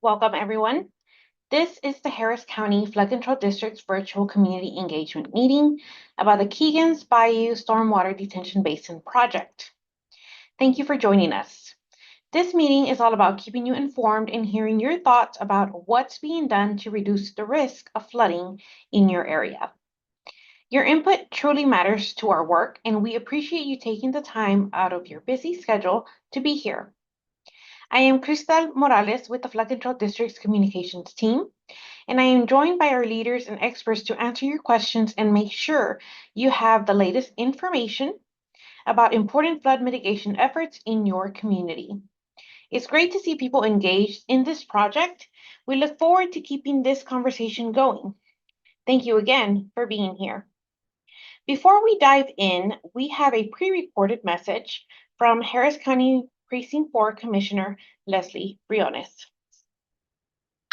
Welcome, everyone. This is the Harris County Flood Control District's virtual community engagement meeting about the Keegans Bayou Stormwater Detention Basin project. Thank you for joining us. This meeting is all about keeping you informed and hearing your thoughts about what's being done to reduce the risk of flooding in your area. Your input truly matters to our work, and we appreciate you taking the time out of your busy schedule to be here. I am Cristal Morales with the Flood Control District's communications team, and I am joined by our leaders and experts to answer your questions and make sure you have the latest information about important flood mitigation efforts in your community. It's great to see people engaged in this project. We look forward to keeping this conversation going. Thank you again for being here. Before we dive in, we have a pre-recorded message from Harris County Precinct 4 Commissioner Leslie Briones.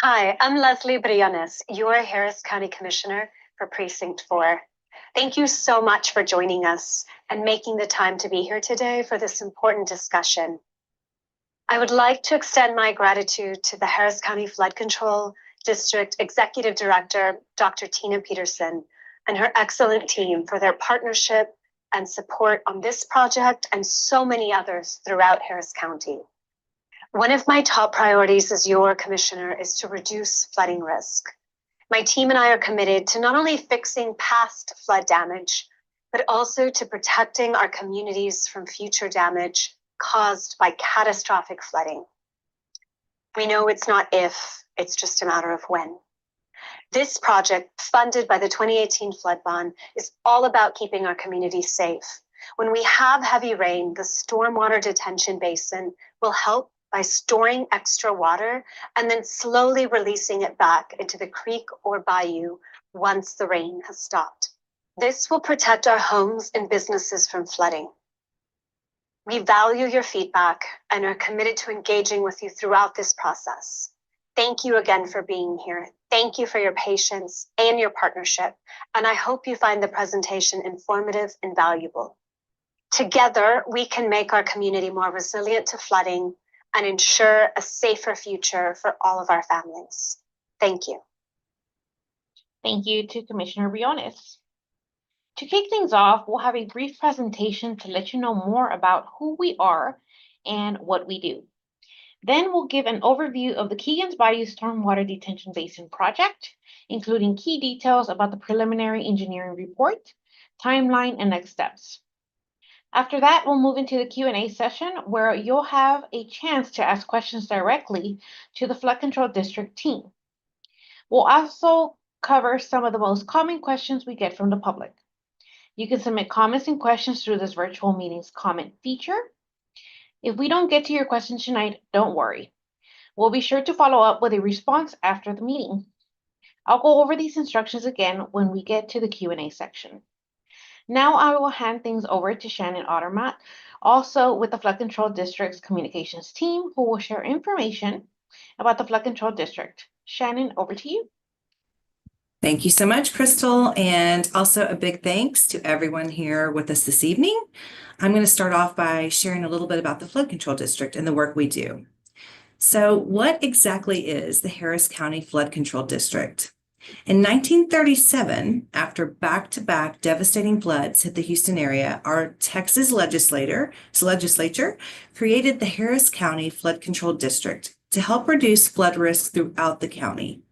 Hi, I'm Leslie Briones, your Harris County Commissioner for Precinct 4. Thank you so much for joining us and making the time to be here today for this important discussion. I would like to extend my gratitude to the Harris County Flood Control District Executive Director, Dr. Tina Peterson, and her excellent team for their partnership and support on this project and so many others throughout Harris County. One of my top priorities as your commissioner is to reduce flooding risk. My team and I are committed to not only fixing past flood damage, but also to protecting our communities from future damage caused by catastrophic flooding. We know it's not if, it's just a matter of when. This project, funded by the 2018 flood bond, is all about keeping our communities safe. When we have heavy rain, the stormwater detention basin will help by storing extra water and then slowly releasing it back into the creek or bayou once the rain has stopped. This will protect our homes and businesses from flooding. We value your feedback and are committed to engaging with you throughout this process. Thank you again for being here. Thank you for your patience and your partnership, and I hope you find the presentation informative and valuable. Together, we can make our community more resilient to flooding and ensure a safer future for all of our families. Thank you. Thank you to Commissioner Briones. To kick things off, we'll have a brief presentation to let you know more about who we are and what we do. Then we'll give an overview of the Keegans Bayou Stormwater Detention Basin project, including key details about the preliminary engineering report, timeline, and next steps. After that, we'll move into the Q&A session where you'll have a chance to ask questions directly to the Flood Control District team. We'll also cover some of the most common questions we get from the public. You can submit comments and questions through this virtual meeting's comment feature. If we don't get to your questions tonight, don't worry. We'll be sure to follow up with a response after the meeting. I'll go over these instructions again when we get to the Q&A section. Now I will hand things over to Shannon Ottermatt, also with the Flood Control District's communications team, who will share information about the Flood Control District. Shannon, over to you. Thank you so much, Crystal, and also a big thanks to everyone here with us this evening. I'm going to start off by sharing a little bit about the Flood Control District and the work we do. So what exactly is the Harris County Flood Control District? In 1937, after back-to-back devastating floods hit the Houston area, our Texas legislature created the Harris County Flood Control District to help reduce flood risk throughout the county.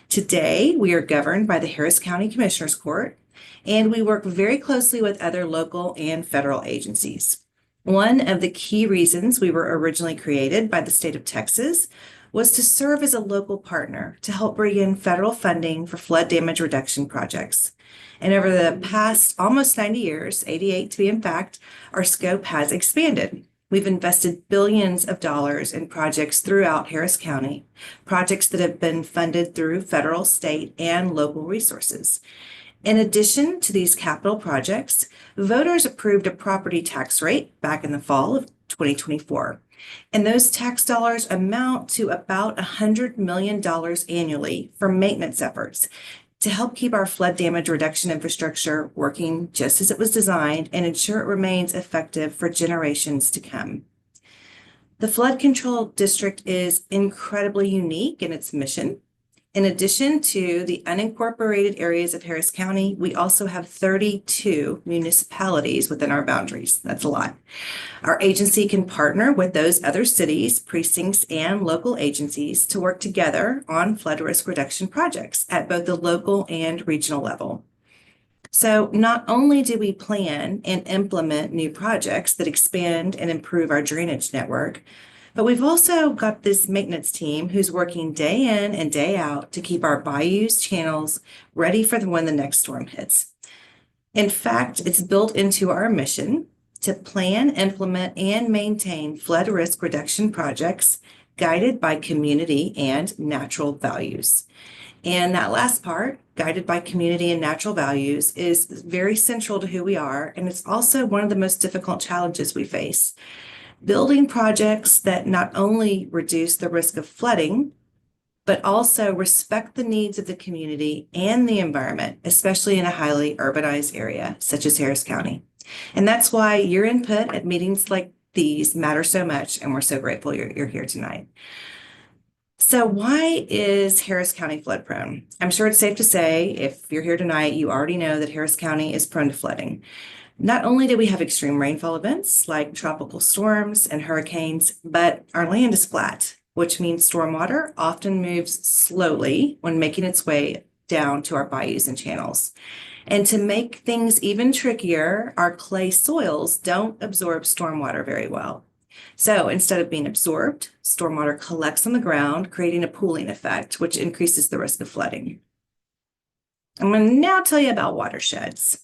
Today, we are governed by the Harris County Commissioners Court, and we work very closely with other local and federal agencies. One of the key reasons we were originally created by the state of Texas was to serve as a local partner to help bring in federal funding for flood damage reduction projects. And over the past almost 90 years, 88 to be in fact, our scope has expanded. We've invested billions of dollars in projects throughout Harris County, projects that have been funded through federal, state, and local resources. In addition to these capital projects, voters approved a property tax rate back in the fall of 2024. And those tax dollars amount to about $100 million annually for maintenance efforts to help keep our flood damage reduction infrastructure working just as it was designed and ensure it remains effective for generations to come. The flood control district is incredibly unique in its mission. In addition to the unincorporated areas of Harris County, we also have 32 municipalities within our boundaries. That's a lot. Our agency can partner with those other cities, precincts, and local agencies to work together on flood risk reduction projects at both the local and regional level. So not only do we plan and implement new projects that expand and improve our drainage network, but we've also got this maintenance team who's working day in and day out to keep our bayous channels ready for when the next storm hits. In fact, it's built into our mission to plan, implement, and maintain flood risk reduction projects guided by community and natural values. And that last part, guided by community and natural values, is very central to who we are, and it's also one of the most difficult challenges we face. Building projects that not only reduce the risk of flooding, but also respect the needs of the community and the environment, especially in a highly urbanized area such as Harris County. And that's why your input at meetings like these matter so much, and we're so grateful you're here tonight. So why is Harris County flood prone? I'm sure it's safe to say, if you're here tonight, you already know that Harris County is prone to flooding. Not only do we have extreme rainfall events like tropical storms and hurricanes, but our land is flat, which means stormwater often moves slowly when making its way down to our bayous and channels. And to make things even trickier, our clay soils don't absorb stormwater very well. So instead of being absorbed, stormwater collects on the ground, creating a pooling effect, which increases the risk of flooding. I'm going to now tell you about watersheds.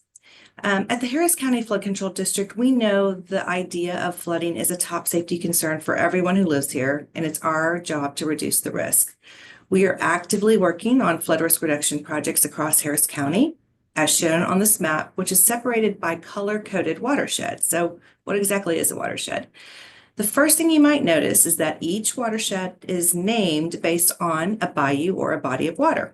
At the Harris County Flood Control District, we know the idea of flooding is a top safety concern for everyone who lives here, and it's our job to reduce the risk. We are actively working on flood risk reduction projects across Harris County, as shown on this map, which is separated by color-coded watersheds. So what exactly is a watershed? The first thing you might notice is that each watershed is named based on a bayou or a body of water.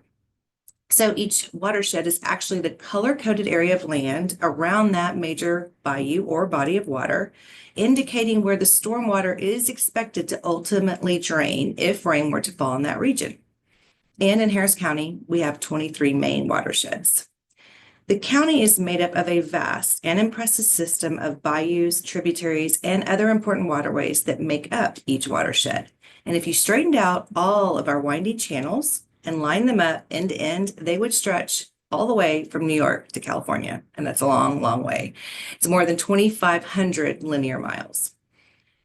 So each watershed is actually the color-coded area of land around that major bayou or body of water, indicating where the stormwater is expected to ultimately drain if rain were to fall in that region. And in Harris County, we have 23 main watersheds. The county is made up of a vast and impressive system of bayous, tributaries, and other important waterways that make up each watershed. And if you straightened out all of our windy channels and line them up end to end, they would stretch all the way from New York to California. And that's a long, long way. It's more than 2,500 linear miles.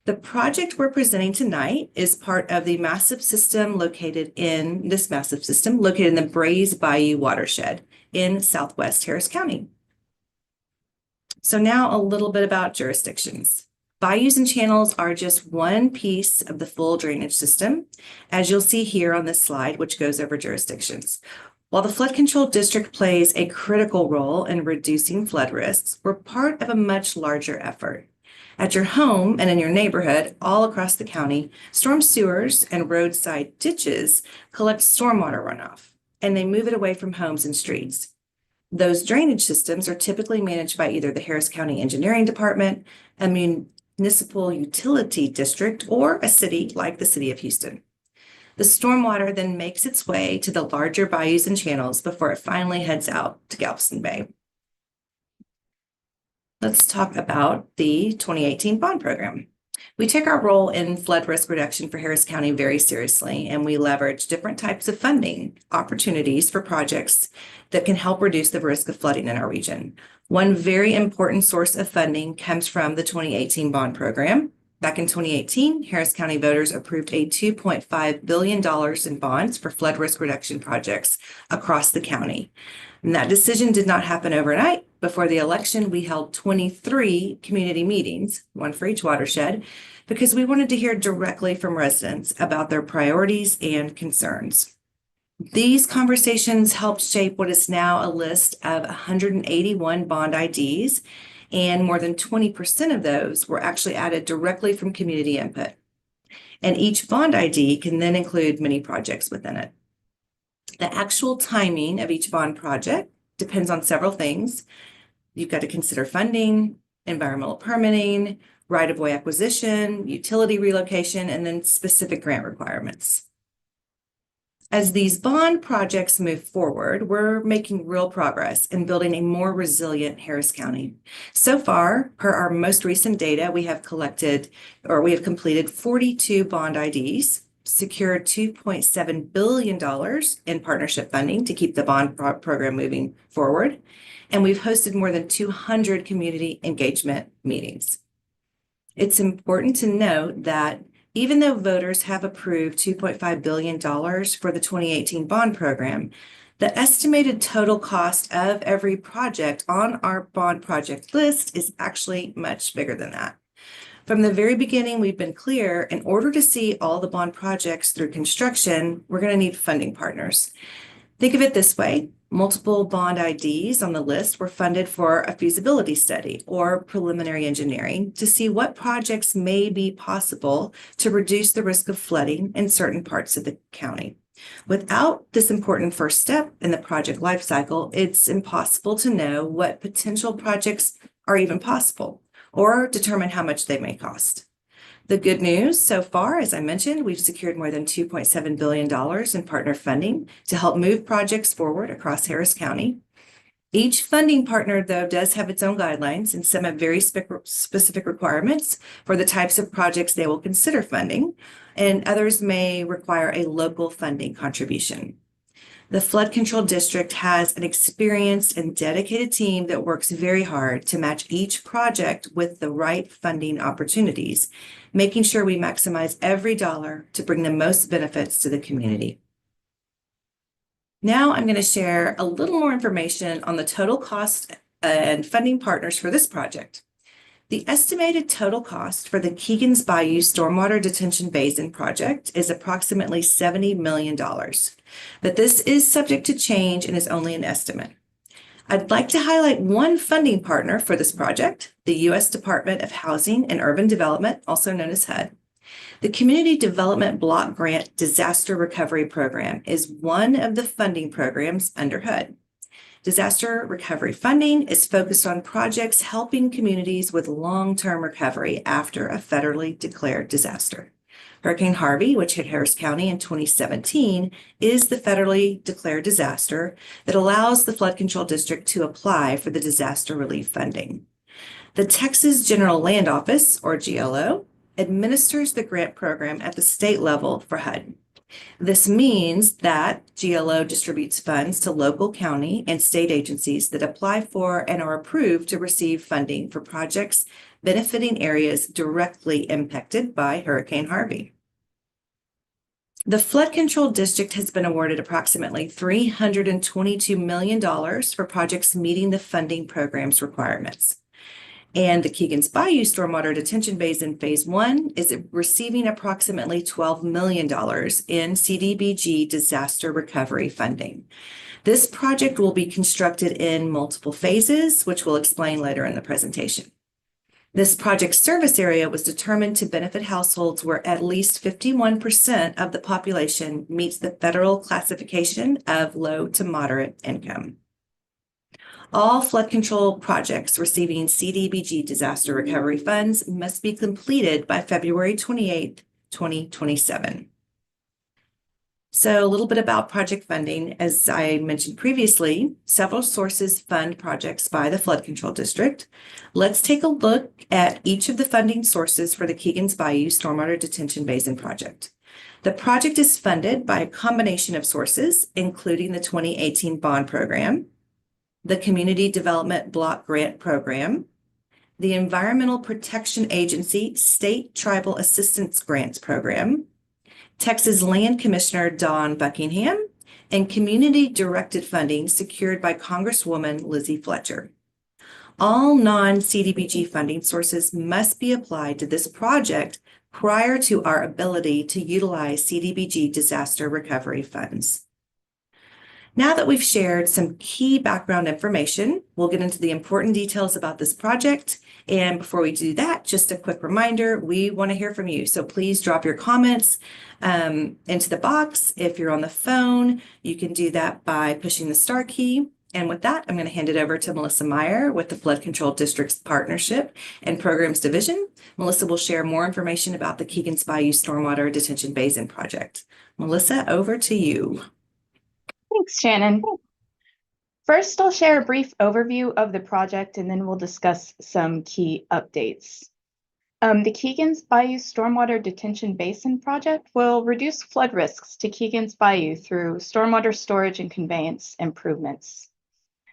The project we're presenting tonight is part of the massive system located in the Brays Bayou watershed in Southwest Harris County. So now a little bit about jurisdictions. Bayous and channels are just one piece of the full drainage system, as you'll see here on this slide, which goes over jurisdictions. While the Flood Control District plays a critical role in reducing flood risks, we're part of a much larger effort. At your home and in your neighborhood, all across the county, storm sewers and roadside ditches collect stormwater runoff, and they move it away from homes and streets. Those drainage systems are typically managed by either the Harris County Engineering Department, a municipal utility district, or a city like the city of Houston. The stormwater then makes its way to the larger bayous and channels before it finally heads out to Galveston Bay. Let's talk about the 2018 bond program. We take our role in flood risk reduction for Harris County very seriously, and we leverage different types of funding opportunities for projects that can help reduce the risk of flooding in our region. One very important source of funding comes from the 2018 bond program. Back in 2018, Harris County voters approved a $2.5 billion in bonds for flood risk reduction projects across the county. And that decision did not happen overnight. Before the election, we held 23 community meetings, one for each watershed, because we wanted to hear directly from residents about their priorities and concerns. These conversations helped shape what is now a list of 181 bond IDs, and more than 20% of those were actually added directly from community input. And each bond ID can then include many projects within it. The actual timing of each bond project depends on several things. You've got to consider funding, environmental permitting, right-of-way acquisition, utility relocation, and then specific grant requirements. As these bond projects move forward, we're making real progress in building a more resilient Harris County. So far, per our most recent data, we have completed 42 bond IDs, secured $2.7 billion in partnership funding to keep the bond program moving forward, and we've hosted more than 200 community engagement meetings. It's important to note that even though voters have approved $2.5 billion for the 2018 bond program, the estimated total cost of every project on our bond project list is actually much bigger than that. From the very beginning, we've been clear, in order to see all the bond projects through construction, we're going to need funding partners. Think of it this way. Multiple bond IDs on the list were funded for a feasibility study or preliminary engineering to see what projects may be possible to reduce the risk of flooding in certain parts of the county. Without this important first step in the project lifecycle, it's impossible to know what potential projects are even possible or determine how much they may cost. The good news so far, as I mentioned, we've secured more than $2.7 billion in partner funding to help move projects forward across Harris County. Each funding partner, though, does have its own guidelines, and some have very specific requirements for the types of projects they will consider funding, and others may require a local funding contribution. The Flood Control District has an experienced and dedicated team that works very hard to match each project with the right funding opportunities, making sure we maximize every dollar to bring the most benefits to the community. Now I'm going to share a little more information on the total cost and funding partners for this project. The estimated total cost for the Keegans Bayou Stormwater Detention Basin project is approximately $70 million, but this is subject to change and is only an estimate. I'd like to highlight one funding partner for this project, the U.S. Department of Housing and Urban Development, also known as HUD. The Community Development Block Grant Disaster Recovery Program is one of the funding programs under HUD. Disaster recovery funding is focused on projects helping communities with long-term recovery after a federally declared disaster. Hurricane Harvey, which hit Harris County in 2017, is the federally declared disaster that allows the Flood Control District to apply for the disaster relief funding. The Texas General Land Office, or GLO, administers the grant program at the state level for HUD. This means that GLO distributes funds to local, county, and state agencies that apply for and are approved to receive funding for projects benefiting areas directly impacted by Hurricane Harvey. The Flood Control District has been awarded approximately $322 million for projects meeting the funding program's requirements. And the Keegans Bayou Stormwater Detention Basin Phase 1 is receiving approximately $12 million in CDBG disaster recovery funding. This project will be constructed in multiple phases, which we'll explain later in the presentation. This project service area was determined to benefit households where at least 51% of the population meets the federal classification of low to moderate income. All flood control projects receiving CDBG disaster recovery funds must be completed by February 28, 2027. So a little bit about project funding. As I mentioned previously, several sources fund projects by the Flood Control District. Let's take a look at each of the funding sources for the Keegans Bayou Stormwater Detention Basin project. The project is funded by a combination of sources, including the 2018 bond program, the Community Development Block Grant Program, the Environmental Protection Agency State Tribal Assistance Grants Program, Texas Land Commissioner Dawn Buckingham, and community-directed funding secured by Congresswoman Lizzie Fletcher. All non-CDBG funding sources must be applied to this project prior to our ability to utilize CDBG disaster recovery funds. Now that we've shared some key background information, we'll get into the important details about this project. And before we do that, just a quick reminder, we want to hear from you. So please drop your comments into the box. If you're on the phone, you can do that by pushing the star key. And with that, I'm going to hand it over to Melissa Meyer with the Flood Control District's Partnership and Programs Division. Melissa will share more information about the Keegans Bayou Stormwater Detention Basin project. Melissa, over to you. Thanks, Shannon. First, I'll share a brief overview of the project, and then we'll discuss some key updates. The Keegans Bayou Stormwater Detention Basin project will reduce flood risks to Keegans Bayou through stormwater storage and conveyance improvements.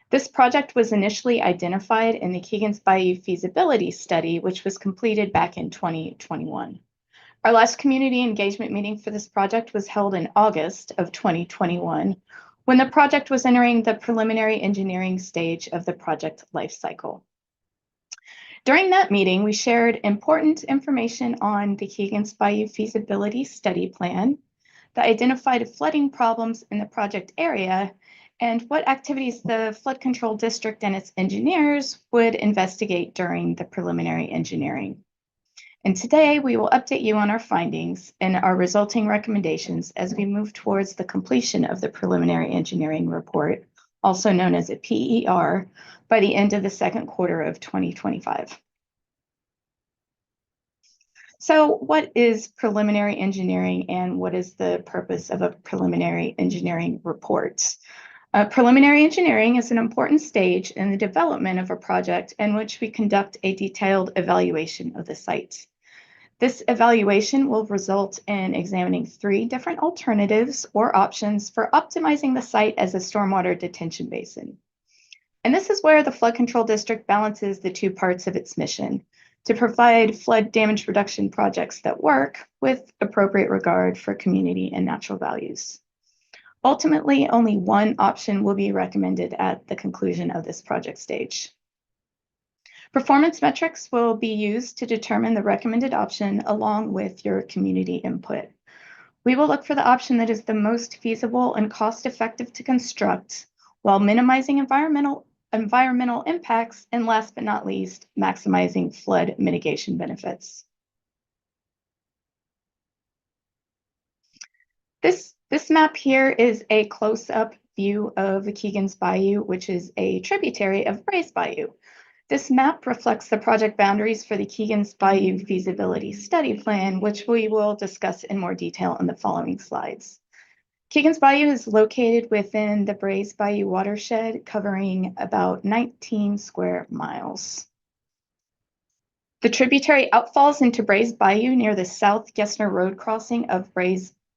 This project was initially identified in the Keegans Bayou feasibility study, which was completed back in 2021. Our last community engagement meeting for this project was held in August of 2021, when the project was entering the preliminary engineering stage of the project lifecycle. During that meeting, we shared important information on the Keegans Bayou feasibility study plan that identified flooding problems in the project area and what activities the Flood Control District and its engineers would investigate during the preliminary engineering. And today we will update you on our findings and our resulting recommendations as we move towards the completion of the preliminary engineering report, also known as a PER, by the end of the second quarter of 2025. So what is preliminary engineering and what is the purpose of a preliminary engineering report? Preliminary engineering is an important stage in the development of a project in which we conduct a detailed evaluation of the site. This evaluation will result in examining 3 different alternatives or options for optimizing the site as a stormwater detention basin. And this is where the Flood Control District balances the 2 parts of its mission: to provide flood damage reduction projects that work with appropriate regard for community and natural values. Ultimately, only one option will be recommended at the conclusion of this project stage. Performance metrics will be used to determine the recommended option along with your community input. We will look for the option that is the most feasible and cost-effective to construct while minimizing environmental impacts, and last but not least, maximizing flood mitigation benefits. This map here is a close-up view of the Keegans Bayou, which is a tributary of Bayou. This map reflects the project boundaries for the Keegans Bayou feasibility study plan, which we will discuss in more detail in the following slides. Keegans Bayou is located within the Bayou watershed, covering about 19 square miles. The tributary outfalls into Bayou near the South Gessner Road crossing of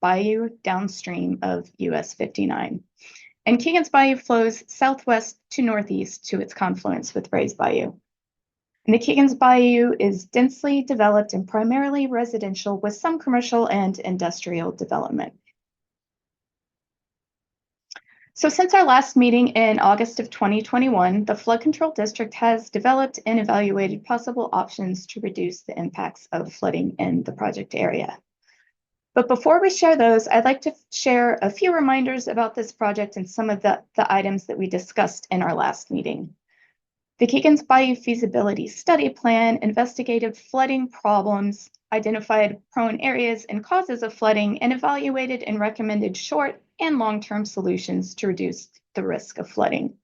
Bayou downstream of US 59. And Keegans Bayou flows southwest to northeast to its confluence with Bayou. And the Keegans Bayou is densely developed and primarily residential with some commercial and industrial development. So since our last meeting in August of 2021, the Flood Control District has developed and evaluated possible options to reduce the impacts of flooding in the project area. But before we share those, I'd like to share a few reminders about this project and some of the items that we discussed in our last meeting. The Keegans Bayou feasibility study plan investigated flooding problems, identified prone areas and causes of flooding, and evaluated and recommended short and long-term solutions to reduce the risk of flooding.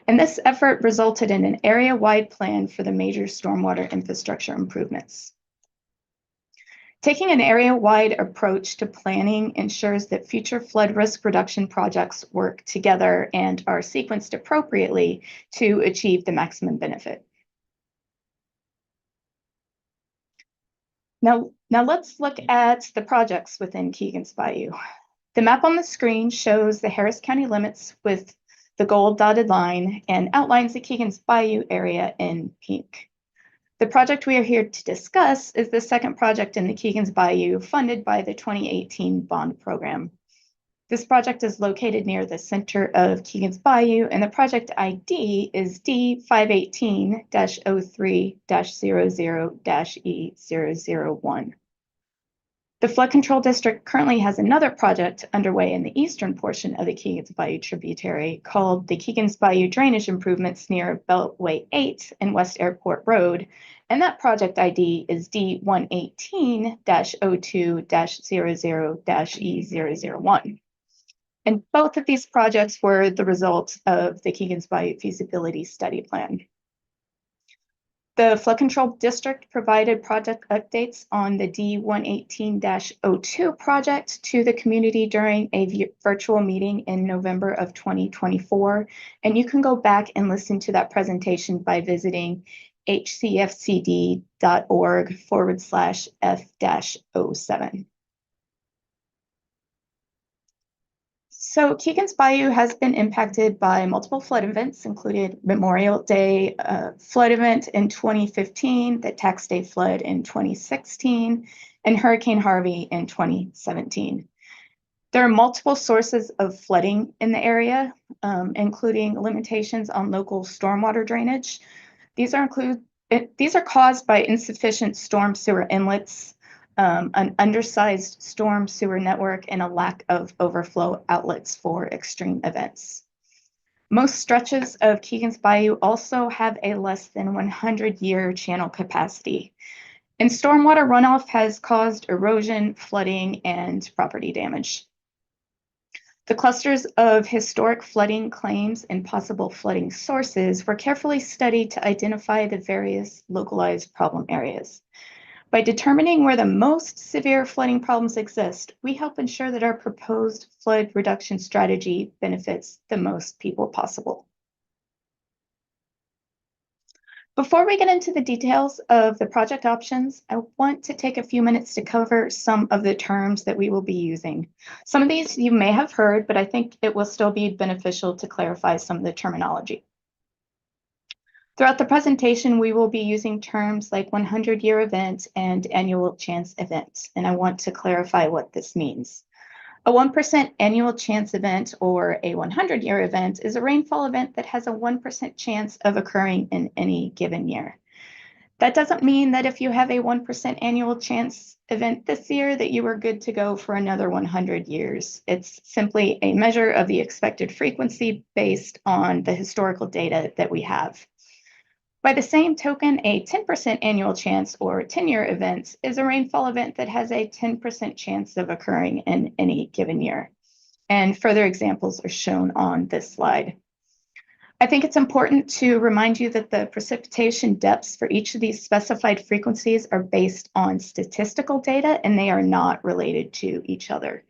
And this effort resulted in an area-wide plan for the major stormwater infrastructure improvements. Taking an area-wide approach to planning ensures that future flood risk reduction projects work together and are sequenced appropriately to achieve the maximum benefit. Now let's look at the projects within Keegans Bayou. The map on the screen shows the Harris County limits with the gold dotted line and outlines the Keegans Bayou area in pink. The project we are here to discuss is the second project in the Keegans Bayou funded by the 2018 bond program. This project is located near the center of Keegans Bayou, and the project ID is D518-03-00-E001. The Flood Control District currently has another project underway in the eastern portion of the Keegans Bayou tributary called the Keegans Bayou Drainage Improvements near Beltway 8 and West Airport Road, and that project ID is D118-02-00-E001. And both of these projects were the result of the Keegans Bayou feasibility study plan. The Flood Control District provided project updates on the D118-02 project to the community during a virtual meeting in November of 2024. And you can go back and listen to that presentation by visiting hcfcd.org/F-07. So Keegans Bayou has been impacted by multiple flood events, including Memorial Day flood event in 2015, the Tax Day flood in 2016, and Hurricane Harvey in 2017. There are multiple sources of flooding in the area, including limitations on local stormwater drainage. These are caused by insufficient storm sewer inlets, an undersized storm sewer network, and a lack of overflow outlets for extreme events. Most stretches of Keegans Bayou also have a less than 100-year channel capacity, and stormwater runoff has caused erosion, flooding, and property damage. The clusters of historic flooding claims and possible flooding sources were carefully studied to identify the various localized problem areas. By determining where the most severe flooding problems exist, we help ensure that our proposed flood reduction strategy benefits the most people possible. Before we get into the details of the project options, I want to take a few minutes to cover some of the terms that we will be using. Some of these you may have heard, but I think it will still be beneficial to clarify some of the terminology. Throughout the presentation, we will be using terms like 100-year event and annual chance event, and I want to clarify what this means. A 1% annual chance event or a 100-year event is a rainfall event that has a 1% chance of occurring in any given year. That doesn't mean that if you have a 1% annual chance event this year that you are good to go for another 100 years. It's simply a measure of the expected frequency based on the historical data that we have. By the same token, a 10% annual chance or 10-year event is a rainfall event that has a 10% chance of occurring in any given year. And further examples are shown on this slide. I think it's important to remind you that the precipitation depths for each of these specified frequencies are based on statistical data and they are not related to each other.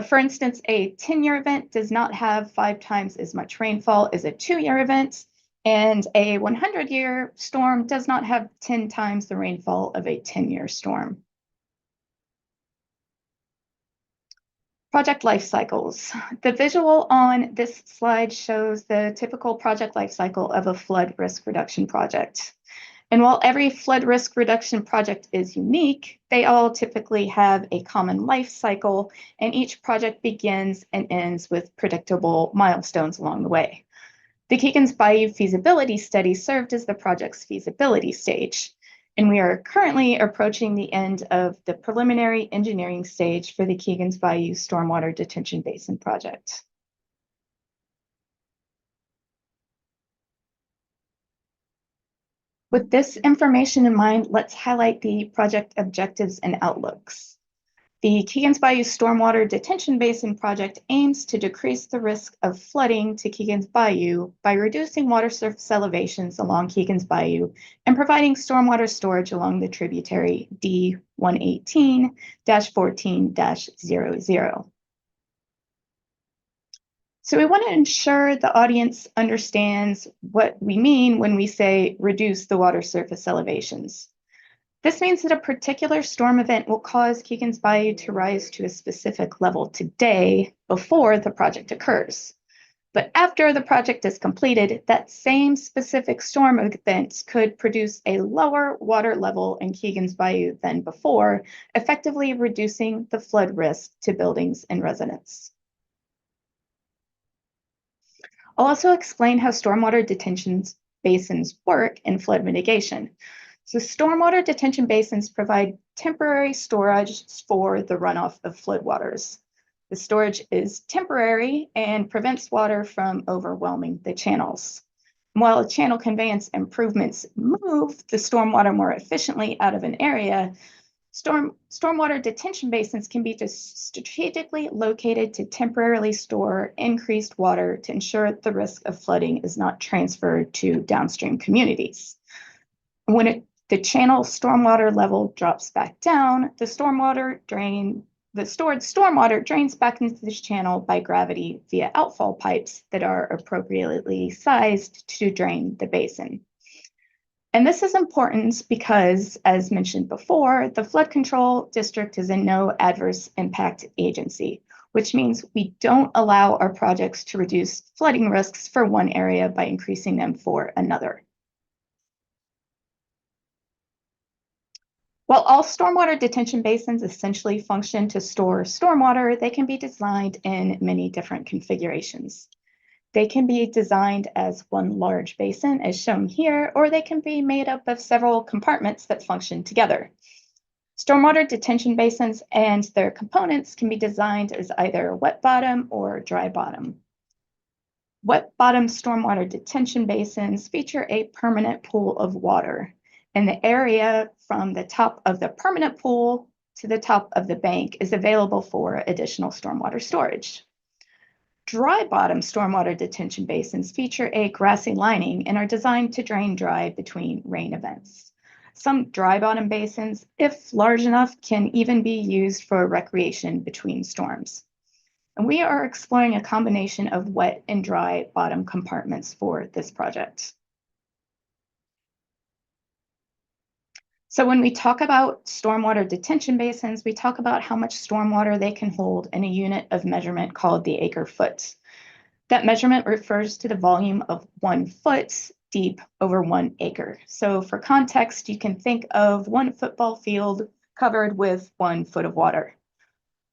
For instance, a 10-year event does not have 5 times as much rainfall as a 2-year event. And a 100-year storm does not have 10 times the rainfall of a 10-year storm. Project life cycles. The visual on this slide shows the typical project life cycle of a flood risk reduction project. And while every flood risk reduction project is unique, they all typically have a common life cycle, and each project begins and ends with predictable milestones along the way. The Keegans Bayou feasibility study served as the project's feasibility stage, and we are currently approaching the end of the preliminary engineering stage for the Keegans Bayou Stormwater Detention Basin project. With this information in mind, let's highlight the project objectives and outlooks. The Keegans Bayou Stormwater Detention Basin project aims to decrease the risk of flooding to Keegans Bayou by reducing water surface elevations along Keegans Bayou and providing stormwater storage along the tributary D118-14-00. So we want to ensure the audience understands what we mean when we say reduce the water surface elevations. This means that a particular storm event will cause Keegans Bayou to rise to a specific level today before the project occurs. But after the project is completed, that same specific storm event could produce a lower water level in Keegans Bayou than before, effectively reducing the flood risk to buildings and residents. I'll also explain how stormwater detention basins work in flood mitigation. So stormwater detention basins provide temporary storage for the runoff of floodwaters. The storage is temporary and prevents water from overwhelming the channels. While channel conveyance improvements move the stormwater more efficiently out of an area, Stormwater detention basins can be strategically located to temporarily store increased water to ensure the risk of flooding is not transferred to downstream communities. When the channel stormwater level drops back down, the stored stormwater drains back into this channel by gravity via outfall pipes that are appropriately sized to drain the basin. And this is important because, as mentioned before, the flood control district is a no adverse impact agency, which means we don't allow our projects to reduce flooding risks for one area by increasing them for another. While all stormwater detention basins essentially function to store stormwater, they can be designed in many different configurations. They can be designed as one large basin, as shown here, or they can be made up of several compartments that function together. Stormwater detention basins and their components can be designed as either wet bottom or dry bottom. Wet bottom stormwater detention basins feature a permanent pool of water, and the area from the top of the permanent pool to the top of the bank is available for additional stormwater storage. Dry bottom stormwater detention basins feature a grassy lining and are designed to drain dry between rain events. Some dry bottom basins, if large enough, can even be used for recreation between storms. And we are exploring a combination of wet and dry bottom compartments for this project. So when we talk about stormwater detention basins, we talk about how much stormwater they can hold in a unit of measurement called the acre foot. That measurement refers to the volume of 1 foot deep over 1 acre. So for context, you can think of 1 football field covered with 1 foot of water.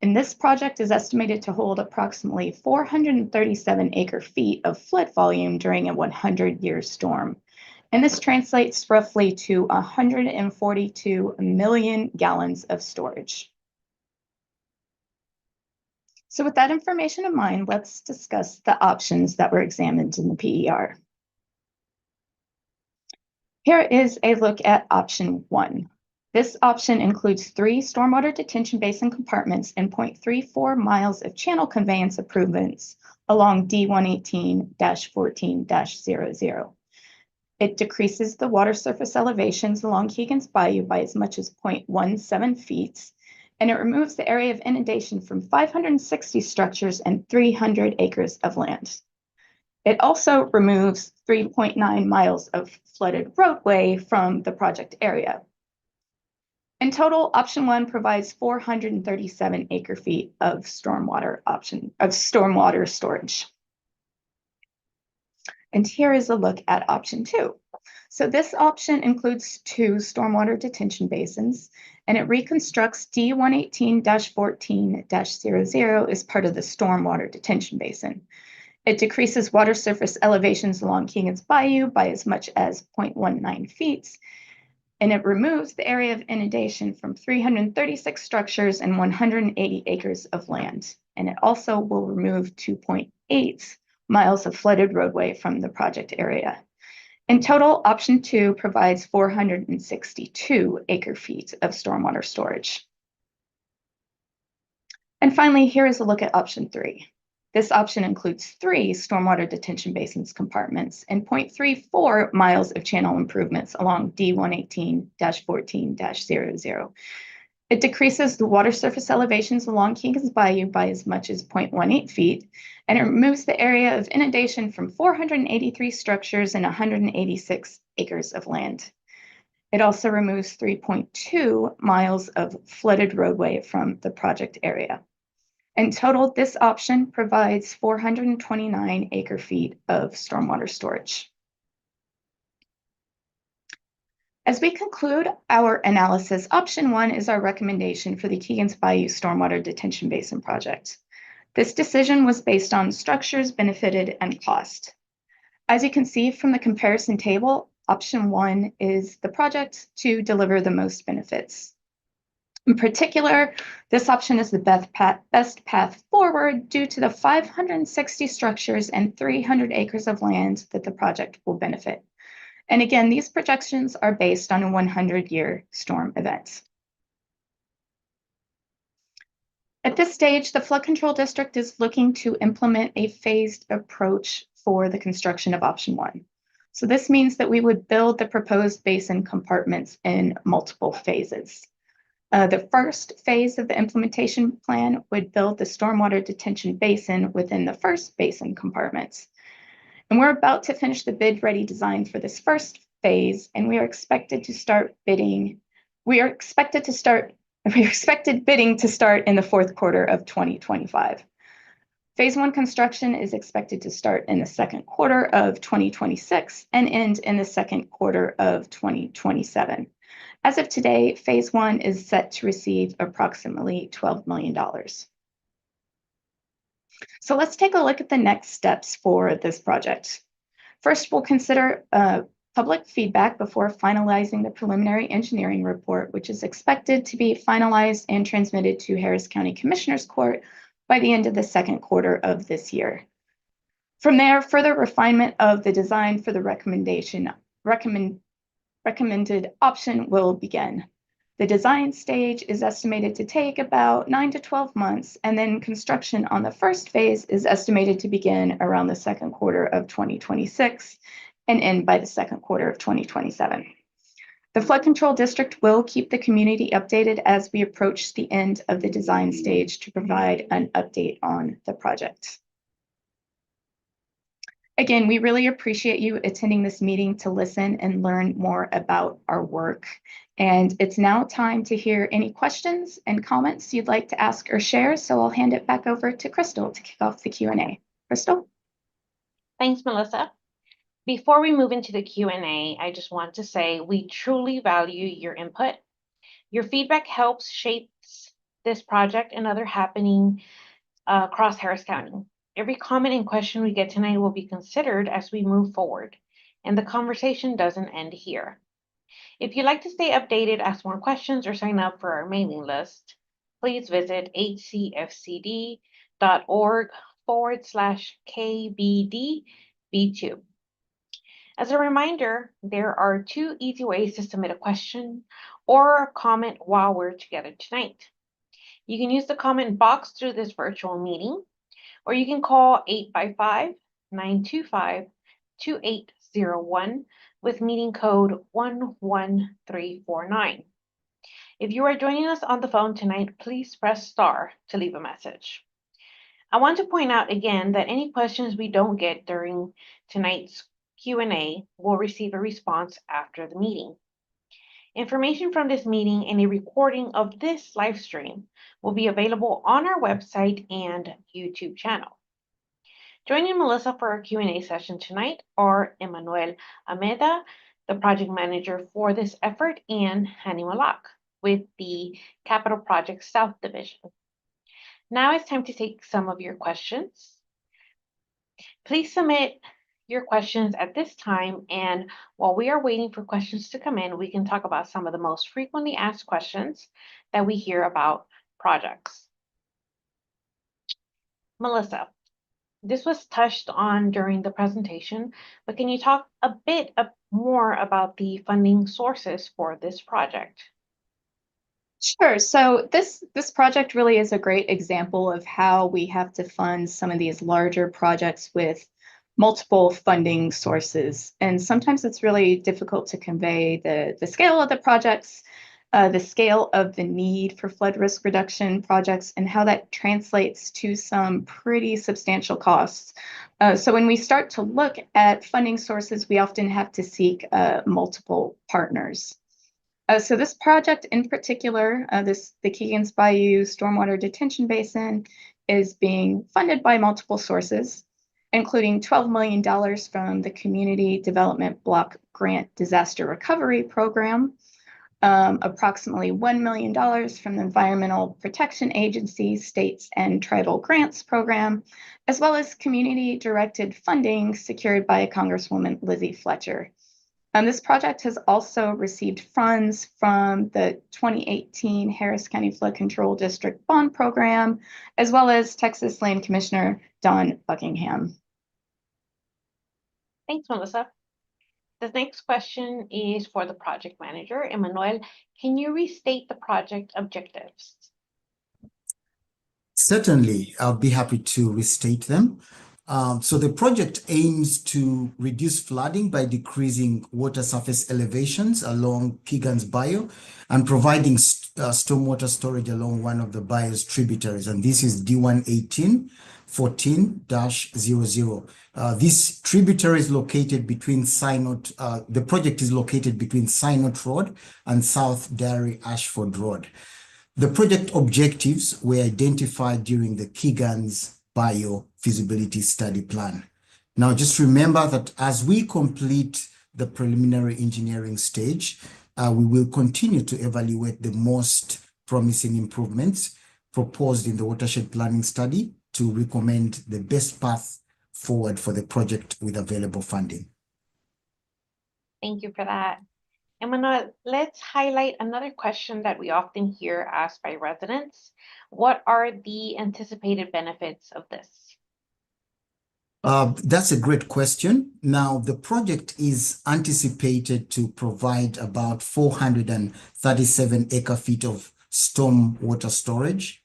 And this project is estimated to hold approximately 437 acre feet of flood volume during a 100-year storm. And this translates roughly to 142 million gallons of storage. So with that information in mind, let's discuss the options that were examined in the PER. Here is a look at option 1. This option includes 3 stormwater detention basin compartments and 0.34 miles of channel conveyance improvements along D118-14-00. It decreases the water surface elevations along Keegans Bayou by as much as 0.17 feet, and it removes the area of inundation from 560 structures and 300 acres of land. It also removes 3.9 miles of flooded roadway from the project area. In total, option 1 provides 437 acre feet of stormwater storage. And here is a look at option 2. So this option includes 2 stormwater detention basins, and it reconstructs D118-14-00 as part of the stormwater detention basin. It decreases water surface elevations along Keegans Bayou by as much as 0.19 feet, and it removes the area of inundation from 336 structures and 180 acres of land. And it also will remove 2.8 miles of flooded roadway from the project area. In total, option 2 provides 462 acre feet of stormwater storage. And finally, here is a look at option 3. This option includes 3 stormwater detention basins compartments and 0.34 miles of channel improvements along D118-14-00. It decreases the water surface elevations along Keegans Bayou by as much as 0.18 feet, and it removes the area of inundation from 483 structures and 186 acres of land. It also removes 3.2 miles of flooded roadway from the project area. In total, this option provides 429 acre feet of stormwater storage. As we conclude our analysis, option 1 is our recommendation for the Keegans Bayou Stormwater Detention Basin project. This decision was based on structures, benefited, and cost. As you can see from the comparison table, option 1 is the project to deliver the most benefits. In particular, this option is the best path forward due to the 560 structures and 300 acres of land that the project will benefit. And again, these projections are based on a 100-year storm event. At this stage, the Flood Control District is looking to implement a phased approach for the construction of option 1. So this means that we would build the proposed basin compartments in multiple phases. The first phase of the implementation plan would build the stormwater detention basin within the first basin compartments. And we're about to finish the bid-ready design for this first phase, and we are expected bidding to start in the fourth quarter of 2025. Phase 1 construction is expected to start in the second quarter of 2026 and end in the second quarter of 2027. As of today, phase 1 is set to receive approximately $12 million. So let's take a look at the next steps for this project. First, we'll consider public feedback before finalizing the preliminary engineering report, which is expected to be finalized and transmitted to Harris County Commissioners Court by the end of the second quarter of this year. From there, further refinement of the design for the recommended option will begin. The design stage is estimated to take about 9 to 12 months, and then construction on the first phase is estimated to begin around the second quarter of 2026 and end by the second quarter of 2027. The Flood Control District will keep the community updated as we approach the end of the design stage to provide an update on the project. Again, we really appreciate you attending this meeting to listen and learn more about our work. And it's now time to hear any questions and comments you'd like to ask or share. So I'll hand it back over to Crystal to kick off the Q&A. Crystal? Thanks, Melissa. Before we move into the Q&A, I just want to say we truly value your input. Your feedback helps shape this project and other happening across Harris County. Every comment and question we get tonight will be considered as we move forward, and the conversation doesn't end here. If you'd like to stay updated, ask more questions, or sign up for our mailing list, please visit hcfcd.org/KBDB2. As a reminder, there are 2 easy ways to submit a question or a comment while we're together tonight. You can use the comment box through this virtual meeting, or you can call 855-925-2801 with meeting code 11349. If you are joining us on the phone tonight, please press star to leave a message. I want to point out again that any questions we don't get during tonight's Q&A will receive a response after the meeting. Information from this meeting and a recording of this live stream will be available on our website and YouTube channel. Joining Melissa for our Q&A session tonight are Emmanuel Almeida, the project manager for this effort, and Hani Malak with the Capital Projects South Division. Now it's time to take some of your questions. Please submit your questions at this time, and while we are waiting for questions to come in, we can talk about some of the most frequently asked questions that we hear about projects. Melissa, this was touched on during the presentation, but can you talk a bit more about the funding sources for this project? Sure. So this project really is a great example of how we have to fund some of these larger projects with multiple funding sources. And sometimes it's really difficult to convey the scale of the projects, the scale of the need for flood risk reduction projects, and how that translates to some pretty substantial costs. So when we start to look at funding sources, we often have to seek multiple partners. So this project in particular, the Keegans Bayou Stormwater Detention Basin, is being funded by multiple sources, including $12 million from the Community Development Block Grant Disaster Recovery Program, approximately $1 million from the Environmental Protection Agency, States and Tribal Grants Program, as well as community-directed funding secured by Congresswoman Lizzie Fletcher. This project has also received funds from the 2018 Harris County Flood Control District Bond Program, as well as Texas Land Commissioner Don Buckingham. Thanks, Melissa. The next question is for the project manager. Emmanuel, can you restate the project objectives? Certainly, I'll be happy to restate them. So the project aims to reduce flooding by decreasing water surface elevations along Keegans Bayou and providing stormwater storage along one of the Bayou's tributaries. And this is D118 14-00. This tributary is located between Synod, the project is located between Synod Road and South Dairy Ashford Road. The project objectives were identified during the Keegans Bayou feasibility study plan. Now, just remember that as we complete the preliminary engineering stage, we will continue to evaluate the most promising improvements proposed in the watershed planning study to recommend the best path forward for the project with available funding. Thank you for that. And let's highlight another question that we often hear asked by residents. What are the anticipated benefits of this? That's a great question. Now, the project is anticipated to provide about 437 acre-feet of storm water storage.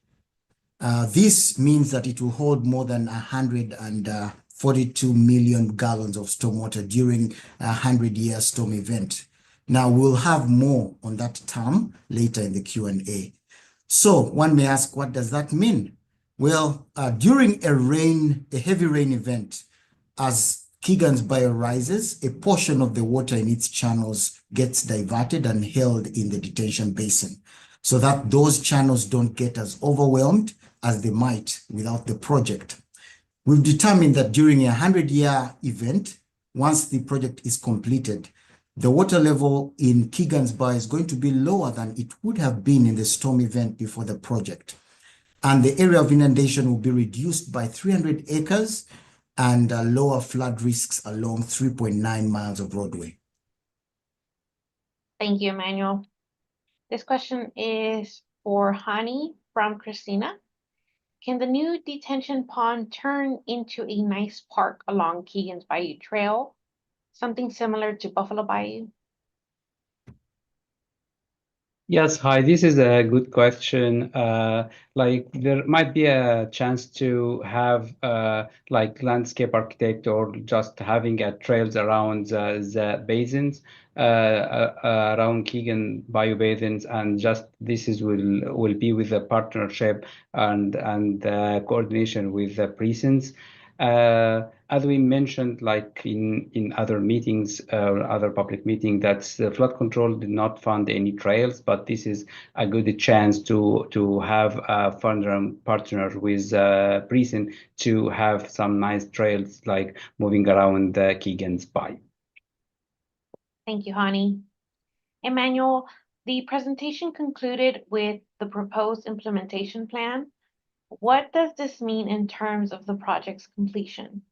This means that it will hold more than 142 million gallons of stormwater during a 100-year storm event. Now, we'll have more on that term later in the Q&A. So one may ask, what does that mean? Well, during a heavy rain event, as Keegans Bayou rises, a portion of the water in its channels gets diverted and held in the detention basin so that those channels don't get as overwhelmed as they might without the project. We've determined that during a 100-year event, once the project is completed, the water level in Keegans Bayou is going to be lower than it would have been in the storm event before the project. And the area of inundation will be reduced by 300 acres and lower flood risks along 3.9 miles of roadway. Thank you, Emmanuel. This question is for Hani from Christina. Can the new detention pond turn into a nice park along Keegans Bayou Trail? Something similar to Buffalo Bayou? Yes, hi, this is a good question. Like there might be a chance to have like landscape architect or just having trails around the basins around Keegan Bayou basins, and just this is will be with a partnership and coordination with the precincts. As we mentioned, like in other meetings or other public meetings, that flood control did not fund any trails, but this is a good chance to have a partner with precinct to have some nice trails like moving around the Keegan's Bayou. Thank you, Hani. Emmanuel, the presentation concluded with the proposed implementation plan. What does this mean in terms of the project's completion?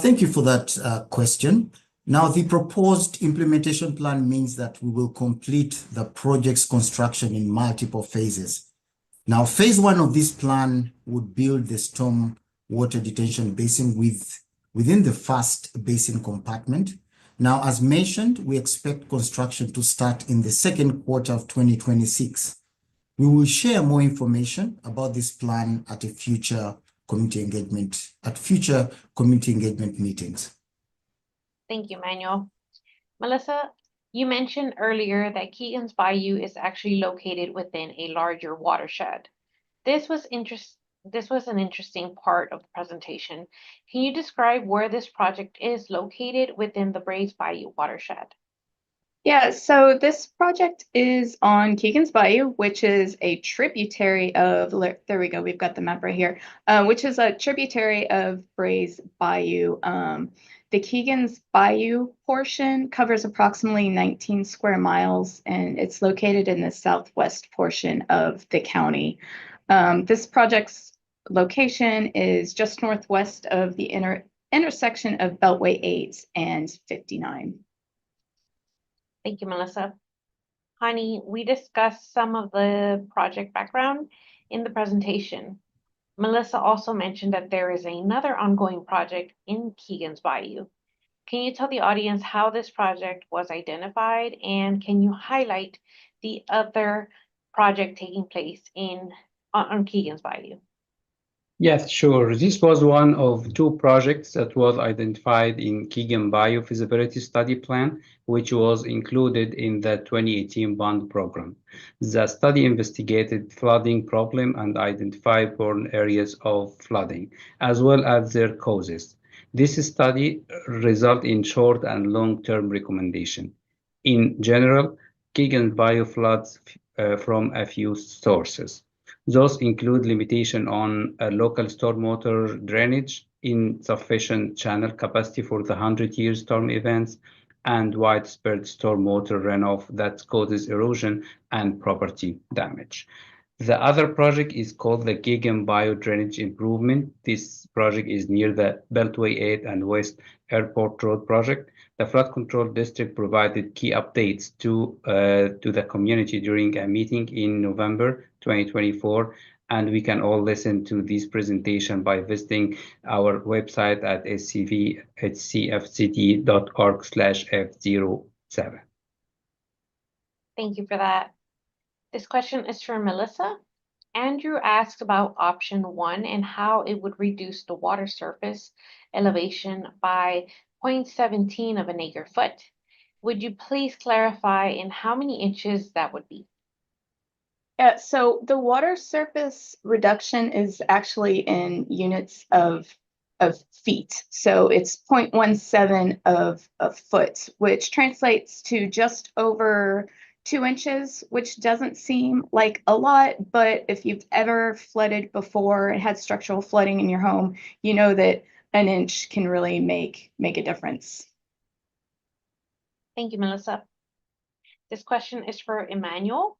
Thank you for that question. Now, the proposed implementation plan means that we will complete the project's construction in multiple phases. Now, phase one of this plan would build the storm water detention basin within the first basin compartment. Now, as mentioned, we expect construction to start in the second quarter of 2026. We will share more information about this plan at future community engagement meetings. Thank you, Emmanuel. Melissa, you mentioned earlier that Keegans Bayou is actually located within a larger watershed. This was an interesting part of the presentation. Can you describe where this project is located within the Brays Bayou watershed? Yeah, so this project is on Keegans Bayou, which is a tributary of, there we go, we've got the map right here, which is a tributary of Brays Bayou. The Keegans Bayou portion covers approximately 19 square miles, and it's located in the southwest portion of the county. This project's location is just northwest of the intersection of Beltway 8 and 59. Thank you, Melissa. Hani, we discussed some of the project background in the presentation. Melissa also mentioned that there is another ongoing project in Keegans Bayou. Can you tell the audience how this project was identified, and can you highlight the other project taking place in on Keegans Bayou? Yes, sure. This was one of two projects that was identified in Keegan Bayou feasibility study plan, which was included in the 2018 bond program. The study investigated flooding problem and identified prone areas of flooding, as well as their causes. This study result in short and long-term recommendation. In general, Keegan Bayou floods from a few sources. Those include limitation on local stormwater drainage, insufficient channel capacity for the 100-year storm events, and widespread stormwater runoff that causes erosion and property damage. The other project is called the Keegan Bio Drainage Improvement. This project is near the Beltway 8 and West Airport Road project. The Flood Control District provided key updates to the community during a meeting in November 2024, and we can all listen to this presentation by visiting our website at scvhcfct.org/F07. Thank you for that. This question is for Melissa. Andrew asked about option 1 and how it would reduce the water surface elevation by 0.17 of an acre foot. Would you please clarify in how many inches that would be? Yeah, so the water surface reduction is actually in units of feet. So it's 0.17 of a foot, which translates to just over 2 inches, which doesn't seem like a lot, but if you've ever flooded before and had structural flooding in your home, you know that an inch can really make a difference. Thank you, Melissa. This question is for Emmanuel.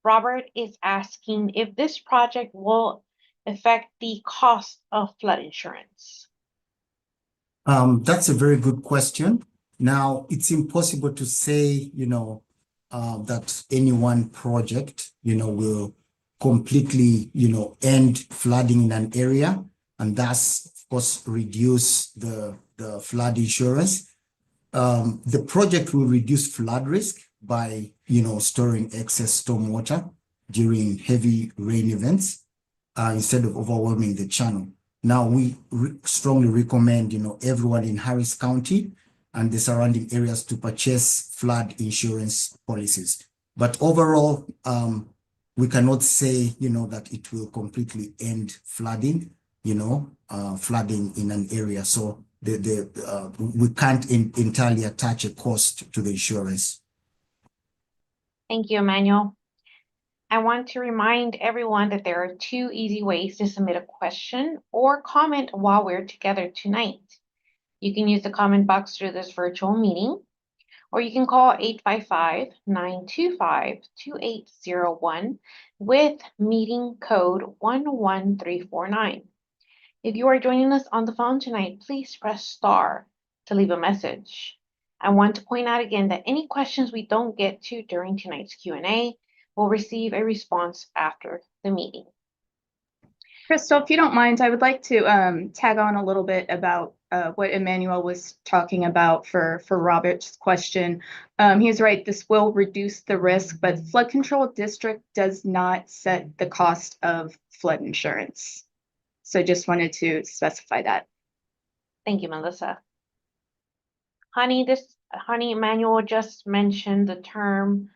Robert is asking if this project will affect the cost of flood insurance. That's a very good question. Now, it's impossible to say, that any one project, will completely, end flooding in an area and thus, of course, reduce the flood insurance. The project will reduce flood risk by, storing excess stormwater during heavy rain events instead of overwhelming the channel. Now, we strongly recommend, everyone in Harris County and the surrounding areas to purchase flood insurance policies. But overall, we cannot say, that it will completely end flooding, flooding in an area. So we can't entirely attach a cost to the insurance. Thank you, Emmanuel. I want to remind everyone that there are 2 easy ways to submit a question or comment while we're together tonight. You can use the comment box through this virtual meeting, or you can call 855-925-2801 with meeting code 11349. If you are joining us on the phone tonight, please press star to leave a message. I want to point out again that any questions we don't get to during tonight's Q&A will receive a response after the meeting. Crystal, if you don't mind, I would like to tag on a little bit about what Emmanuel was talking about for Robert's question. He's right, this will reduce the risk, but Flood Control District does not set the cost of flood insurance. So just wanted to specify that. Thank you, Melissa. Honey, Emmanuel just mentioned the term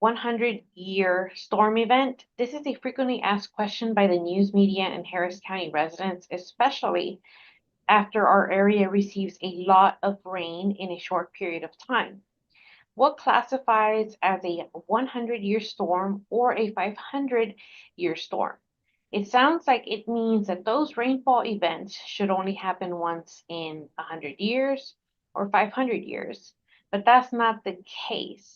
100-year storm event. This is a frequently asked question by the news media and Harris County residents, especially after our area receives a lot of rain in a short period of time. What classifies as a 100-year storm or a 500-year storm? It sounds like it means that those rainfall events should only happen once in 100 years or 500 years, but that's not the case.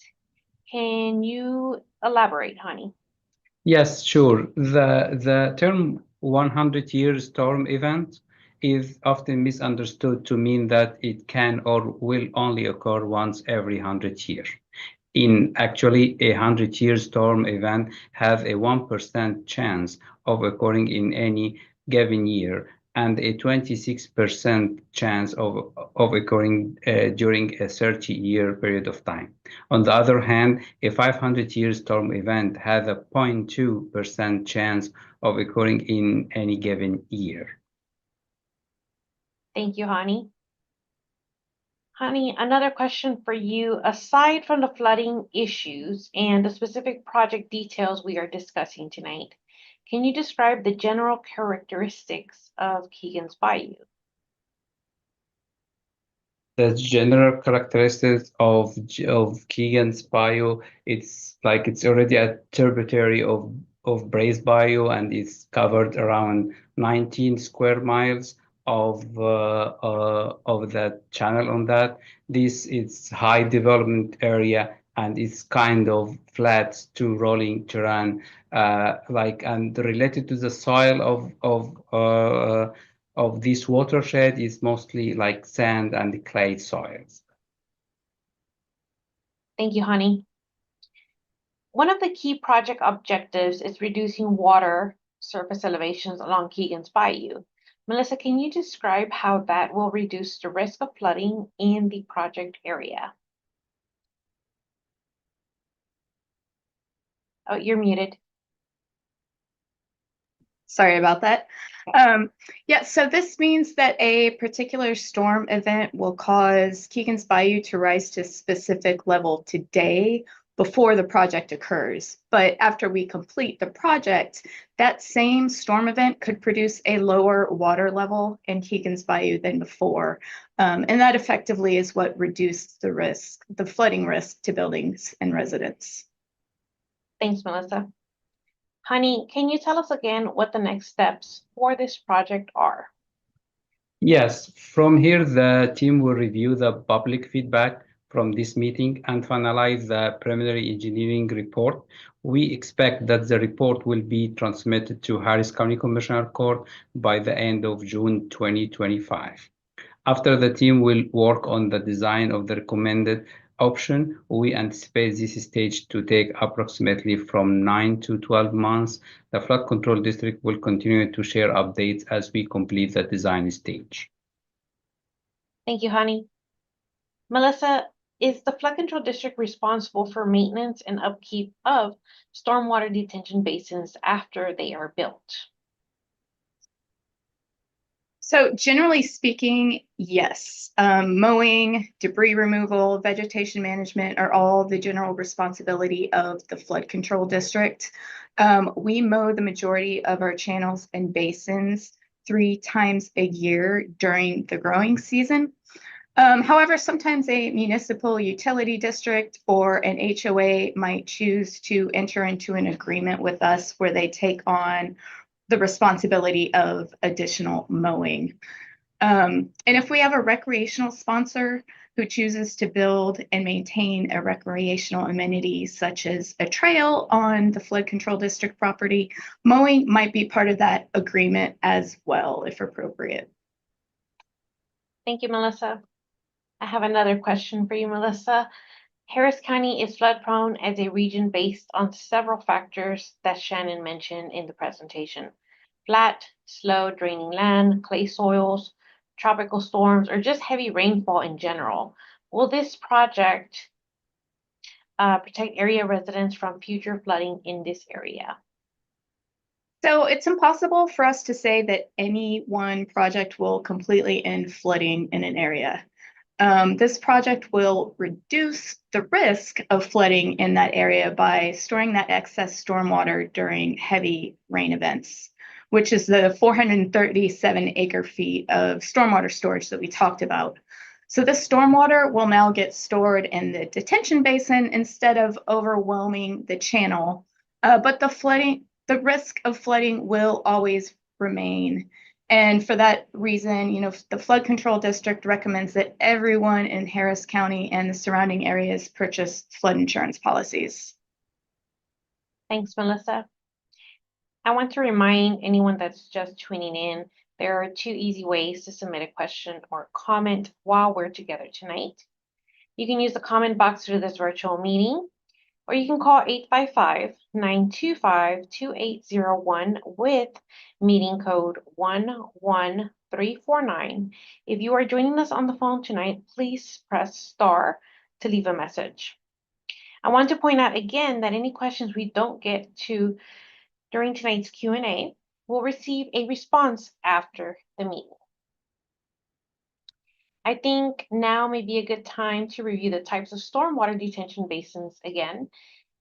Can you elaborate, Honey? Yes, sure. The term 100-year storm event is often misunderstood to mean that it can or will only occur once every 100 years. In actually, a 100-year storm event has a 1% chance of occurring in any given year, and a 26% chance of occurring during a 30-year period of time. On the other hand, a 500-year storm event has a 0.2% chance of occurring in any given year. Thank you, Hani. Hani, another question for you. Aside from the flooding issues and the specific project details we are discussing tonight, can you describe the general characteristics of Keegans Bayou? The general characteristics of Keegans Bayou, it's already a tributary of Bayou, and it's covered around 19 square miles of that channel on that. This is high development area, and it's kind of flat to rolling terrain, and related to the soil of this watershed is mostly like sand and clay soils. Thank you, Hani. One of the key project objectives is reducing water surface elevations along Keegans Bayou. Melissa, can you describe how that will reduce the risk of flooding in the project area? Oh, you're muted. Sorry about that. Yeah, so this means that a particular storm event will cause Keegans Bayou to rise to a specific level today before the project occurs. But after we complete the project, that same storm event could produce a lower water level in Keegans Bayou than before. And that effectively is what reduced the flooding risk to buildings and residents. Thanks, Melissa. Hani, can you tell us again what the next steps for this project are? Yes, from here, the team will review the public feedback from this meeting and finalize the preliminary engineering report. We expect that the report will be transmitted to Harris County Commissioner Court by the end of June 2025. After the team will work on the design of the recommended option, we anticipate this stage to take approximately from 9 to 12 months. The flood control district will continue to share updates as we complete the design stage. Thank you, Hani. Melissa, is the flood control district responsible for maintenance and upkeep of stormwater detention basins after they are built? So generally speaking, yes. Mowing, debris removal, vegetation management are all the general responsibility of the flood control district. We mow the majority of our channels and basins 3 times a year during the growing season. However, sometimes a municipal utility district or an HOA might choose to enter into an agreement with us where they take on the responsibility of additional mowing. And if we have a recreational sponsor who chooses to build and maintain a recreational amenity such as a trail on the flood control district property, mowing might be part of that agreement as well, if appropriate. Thank you, Melissa. I have another question for you, Melissa. Harris County is flood prone as a region based on several factors that Shannon mentioned in the presentation. Flat, slow draining land, clay soils, tropical storms, or just heavy rainfall in general. Will this project protect area residents from future flooding in this area? So it's impossible for us to say that any one project will completely end flooding in an area. This project will reduce the risk of flooding in that area by storing that excess stormwater during heavy rain events, which is the 437 acre feet of stormwater storage that we talked about. So this stormwater will now get stored in the detention basin instead of overwhelming the channel. But the risk of flooding will always remain. And for that reason, the flood control district recommends that everyone in Harris County and the surrounding areas purchase flood insurance policies. Thanks, Melissa. I want to remind anyone that's just tuning in, there are 2 easy ways to submit a question or comment while we're together tonight. You can use the comment box through this virtual meeting. or you can call 855-925-2801 with meeting code 11349. If you are joining us on the phone tonight, please press star to leave a message. I want to point out again that any questions we don't get to during tonight's Q&A will receive a response after the meeting. I think now may be a good time to review the types of stormwater detention basins again.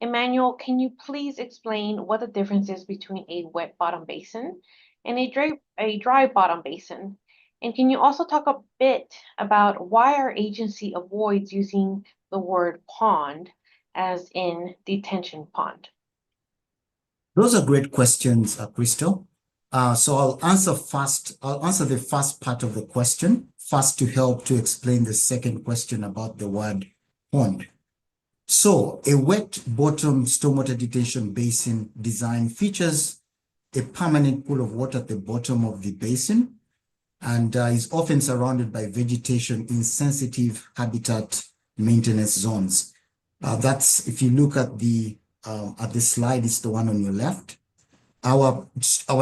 Emmanuel, can you please explain what the difference is between a wet bottom basin and a dry bottom basin? And can you also talk a bit about why our agency avoids using the word pond as in detention pond? Those are great questions, Crystal. So I'll answer the first part of the question first to help to explain the second question about the word pond. So a wet bottom stormwater detention basin design features a permanent pool of water at the bottom of the basin and is often surrounded by vegetation in sensitive habitat maintenance zones. That's, if you look at the slide, it's the one on your left. Our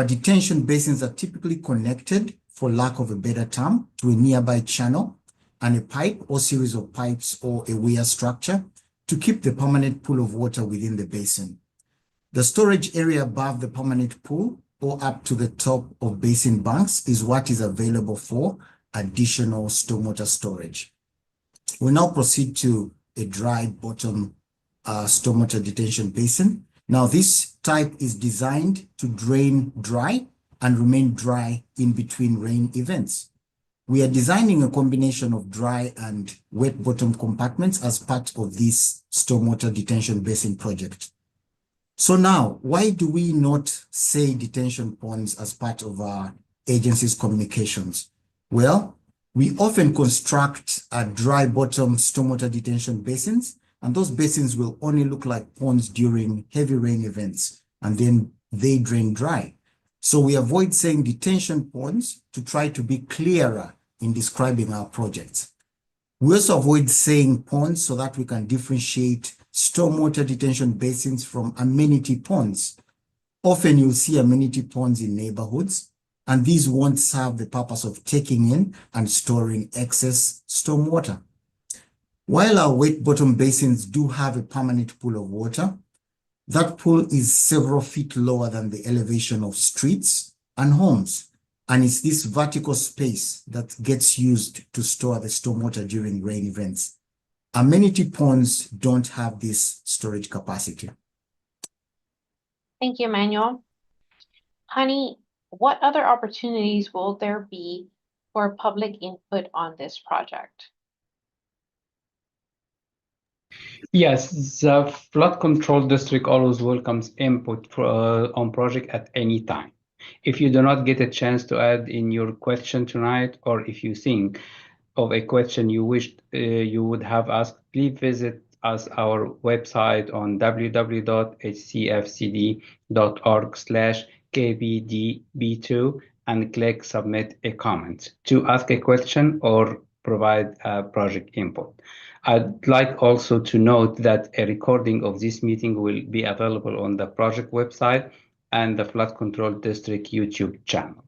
detention basins are typically connected, for lack of a better term, to a nearby channel and a pipe or series of pipes or a weir structure to keep the permanent pool of water within the basin. The storage area above the permanent pool or up to the top of basin banks is what is available for additional stormwater storage. We'll now proceed to a dry bottom stormwater detention basin. Now, this type is designed to drain dry and remain dry in between rain events. We are designing a combination of dry and wet bottom compartments as part of this stormwater detention basin project. So now, why do we not say detention ponds as part of our agency's communications? Well, we often construct dry bottom stormwater detention basins, and those basins will only look like ponds during heavy rain events, and then they drain dry. So we avoid saying detention ponds to try to be clearer in describing our projects. We also avoid saying ponds so that we can differentiate stormwater detention basins from amenity ponds. Often you'll see amenity ponds in neighborhoods, and these won't serve the purpose of taking in and storing excess stormwater. While our wet bottom basins do have a permanent pool of water, that pool is several feet lower than the elevation of streets and homes. And it's this vertical space that gets used to store the stormwater during rain events. Amenity ponds don't have this storage capacity. Thank you, Emmanuel. Honey, what other opportunities will there be for public input on this project? Yes, the flood control district always welcomes input on project at any time. If you do not get a chance to add in your question tonight, or if you think of a question you wished you would have asked, please visit us our website on www.hcfcd.org/kbdb2 and click submit a comment to ask a question or provide project input. I'd like also to note that a recording of this meeting will be available on the project website and the Flood Control District YouTube channel.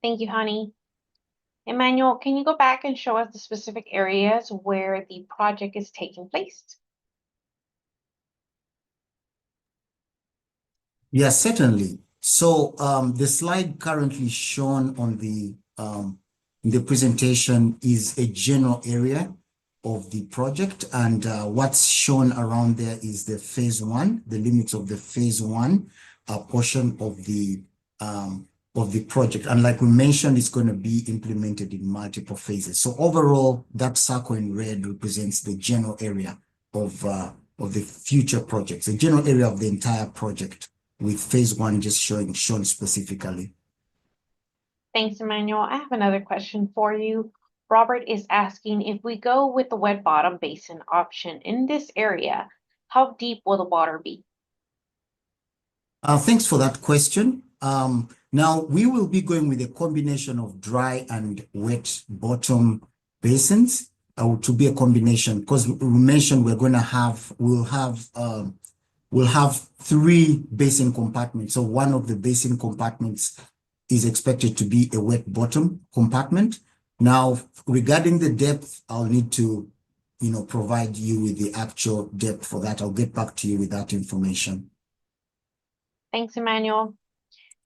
Thank you, Honey. Emmanuel, can you go back and show us the specific areas where the project is taking place? Yes, certainly. So the slide currently shown on the in the presentation is a general area of the project, and what's shown around there is the phase one, the limits of the phase one portion of the project. And like we mentioned, it's going to be implemented in multiple phases. So overall, that circle in red represents the general area of the future projects, the general area of the entire project, with phase one just shown specifically. Thanks, Emmanuel. I have another question for you. Robert is asking, if we go with the wet bottom basin option in this area, how deep will the water be? Thanks for that question. Now, we will be going with a combination of dry and wet bottom basins. to be a combination, because we mentioned we'll have 3 basin compartments. So one of the basin compartments is expected to be a wet bottom compartment. Now, regarding the depth, I'll need to, provide you with the actual depth for that. I'll get back to you with that information. Thanks, Emmanuel.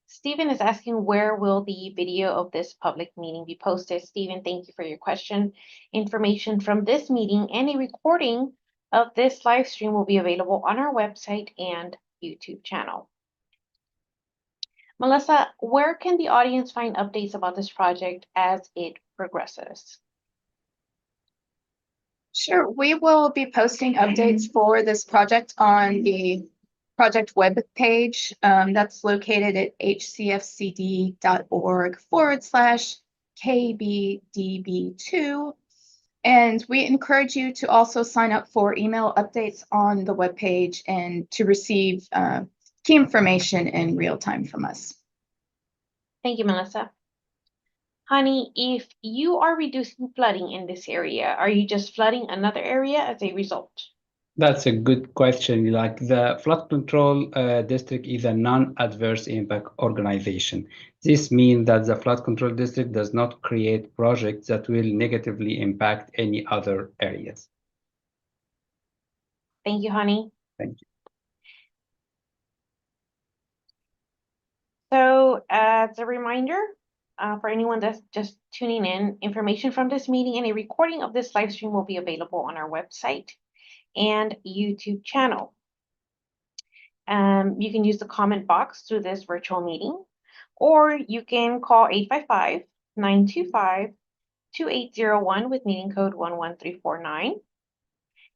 Stephen is asking, where will the video of this public meeting be posted? Stephen, thank you for your question. Information from this meeting and a recording of this live stream will be available on our website and YouTube channel. Melissa, where can the audience find updates about this project as it progresses? Sure, we will be posting updates for this project on the project web page. That's located at hcfcd.org/KBDB2. And we encourage you to also sign up for email updates on the webpage and to receive key information in real time from us. Thank you, Melissa. Honey, if you are reducing flooding in this area, are you just flooding another area as a result? That's a good question. Like the flood control district is a non-adverse impact organization. This means that the flood control district does not create projects that will negatively impact any other areas. Thank you, honey. Thank you. So as a reminder, for anyone that's just tuning in, information from this meeting and a recording of this live stream will be available on our website and YouTube channel. You can use the comment box through this virtual meeting, or you can call 855-925-2801 with meeting code 11349.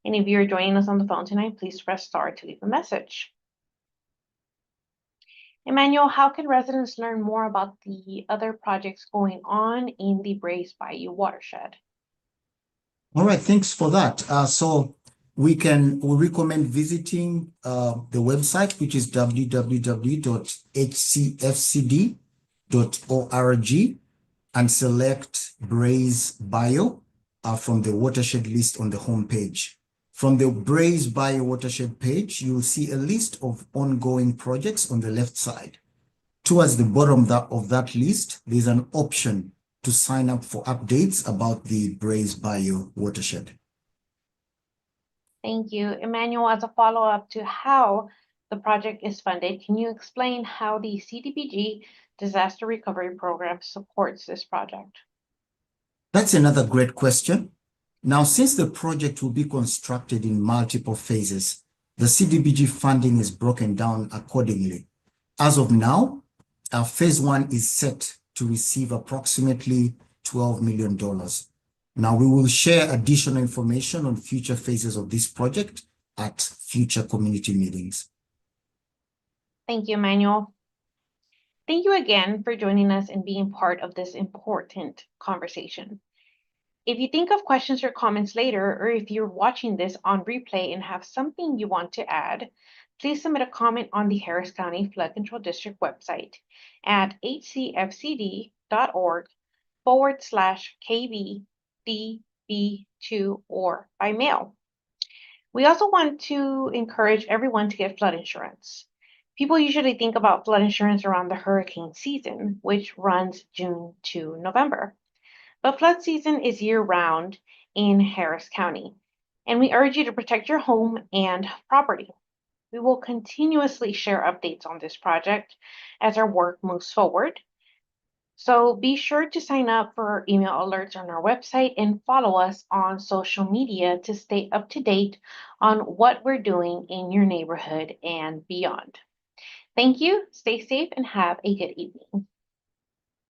And if you're joining us on the phone tonight, please press star to leave a message. Emmanuel, how can residents learn more about the other projects going on in the Bayou watershed? All right, thanks for that. So we recommend visiting the website, which is www.hcfcd.org, and select Bayou from the watershed list on the home page. From the Bayou watershed page, you'll see a list of ongoing projects on the left side. Towards the bottom of that list, there's an option to sign up for updates about the Bayou watershed. Thank you. Emmanuel, as a follow-up to how the project is funded, can you explain how the CDBG Disaster Recovery Program supports this project? That's another great question. Now, since the project will be constructed in multiple phases, the CDBG funding is broken down accordingly. As of now, phase 1 is set to receive approximately $12 million. Now, we will share additional information on future phases of this project at future community meetings. Thank you, Emmanuel. Thank you again for joining us and being part of this important conversation. If you think of questions or comments later, or if you're watching this on replay and have something you want to add, please submit a comment on the Harris County Flood Control District website at hcfcd.org/KBDB2 or by mail. We also want to encourage everyone to get flood insurance. People usually think about flood insurance around the hurricane season, which runs June to November. But flood season is year-round in Harris County, and we urge you to protect your home and property. We will continuously share updates on this project as our work moves forward. So be sure to sign up for email alerts on our website and follow us on social media to stay up to date on what we're doing in your neighborhood and beyond. Thank you, stay safe, and have a good evening.